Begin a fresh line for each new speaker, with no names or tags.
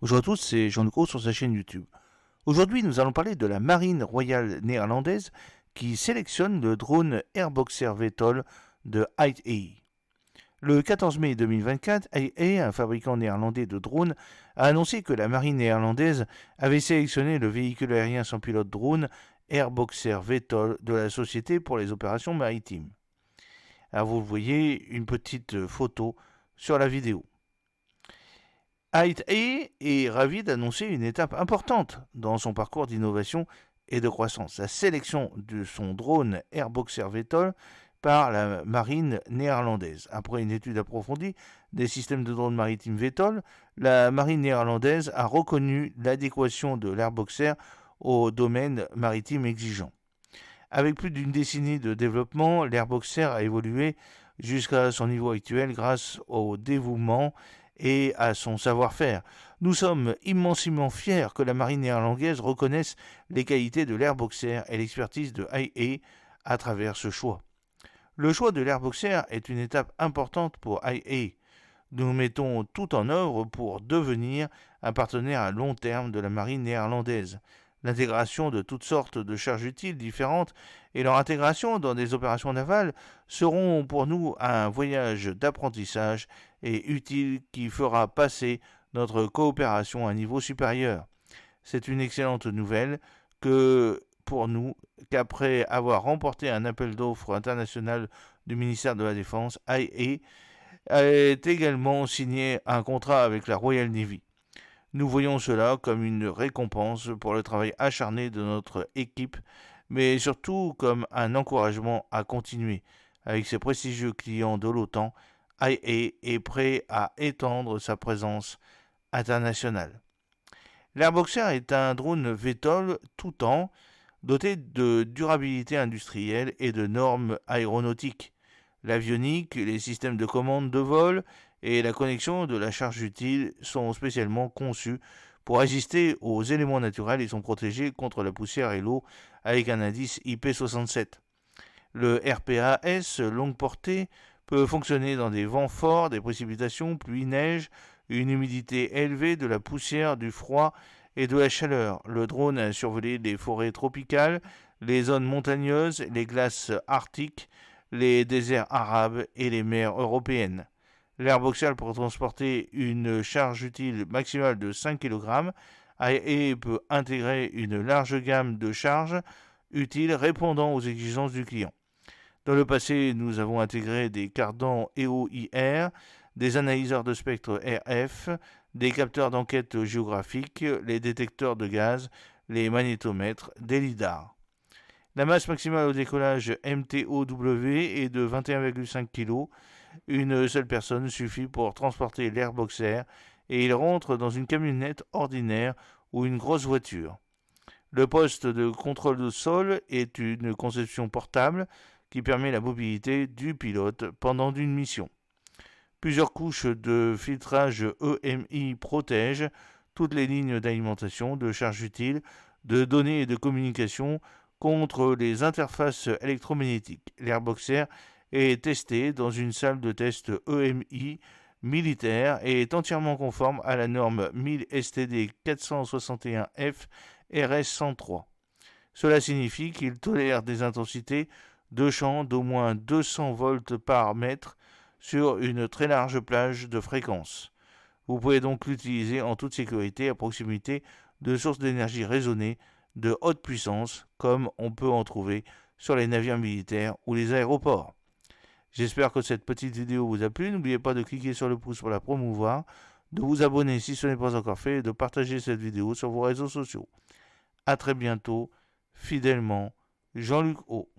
Bonjour à tous, c'est Jean-Luc Roux sur sa chaîne YouTube. Aujourd'hui, nous allons parler de la marine royale néerlandaise qui sélectionne le drone Airboxer VTOL de HytAI. Le 14 mai 2024, HytAI, un fabricant néerlandais de drones, a annoncé que la marine néerlandaise avait sélectionné le véhicule aérien sans pilote drone Airboxer VTOL de la société pour les opérations maritimes. Alors vous voyez une petite photo sur la vidéo. HytAI est ravi d'annoncer une étape importante dans son parcours d'innovation et de croissance, la sélection de son drone Airboxer VTOL par la marine néerlandaise. Après une étude approfondie des systèmes de drones maritimes VTOL, la marine néerlandaise a reconnu l'adéquation de l'Airboxer au domaine maritime exigeant. Avec plus d'une décennie de développement, l'Airboxer a évolué jusqu'à son niveau actuel grâce au dévouement et à son savoir-faire. Nous sommes immensément fiers que la marine néerlandaise reconnaisse les qualités de l'Airboxer et l'expertise de HytAI à travers ce choix. Le choix de l'Airboxer est une étape importante pour HytAI. Nous mettons tout en œuvre pour devenir un partenaire à long terme de la marine néerlandaise. L'intégration de toutes sortes de charges utiles différentes et leur intégration dans des opérations navales seront pour nous un voyage d'apprentissage et utile qui fera passer notre coopération à un niveau supérieur. C'est une excellente nouvelle que pour nous qu'après avoir remporté un appel d'offres international du ministère de la Défense, HytAI a également signé un contrat avec la Royal Navy. Nous voyons cela comme une récompense pour le travail acharné de notre équipe, mais surtout comme un encouragement à continuer. Avec ses prestigieux clients de l'OTAN, HytAI est prêt à étendre sa présence internationale. L'Airboxer est un drone VTOL tout temps doté de durabilité industrielle et de normes aéronautiques. L'avionique, les systèmes de commande de vol et la connexion de la charge utile sont spécialement conçus pour résister aux éléments naturels et sont protégés contre la poussière et l'eau avec un indice IP67. Le RPAS longue portée peut fonctionner dans des vents forts, des précipitations, pluie, neige, une humidité élevée, de la poussière, du froid et de la chaleur. Le drone a survolé les forêts tropicales, les zones montagneuses, les glaces arctiques, les déserts arabes et les mers européennes. L'airboxer peut transporter une charge utile maximale de 5 kg et peut intégrer une large gamme de charges utiles répondant aux exigences du client. Dans le passé, nous avons intégré des cardans EOIR, des analyseurs de spectre RF, des capteurs d'enquête géographique, les détecteurs de gaz, les magnétomètres, des lidars. La masse maximale au décollage MTOW est de 21,5 kg. Une seule personne suffit pour transporter l'Airboxer et il rentre dans une camionnette ordinaire ou une grosse voiture. Le poste de contrôle de sol est une conception portable qui permet la mobilité du pilote pendant une mission. Plusieurs couches de filtrage EMI protègent toutes les lignes d'alimentation, de charge utile, de données et de communication contre les interfaces électromagnétiques. L'Airboxer est testé dans une salle de test EMI militaire et est entièrement conforme à la norme 1000 STD 461F RS103. Cela signifie qu'il tolère des intensités de champ d'au moins 200 volts par mètre sur une très large plage de fréquence. Vous pouvez donc l'utiliser en toute sécurité à proximité de sources d'énergie raisonnées de haute puissance, comme on peut en trouver sur les navires militaires ou les aéroports. J'espère que cette petite vidéo vous a plu. N'oubliez pas de cliquer sur le pouce pour la promouvoir, de vous abonner si ce n'est pas encore fait et de partager cette vidéo sur vos réseaux sociaux. A très bientôt, fidèlement, Jean-Luc O.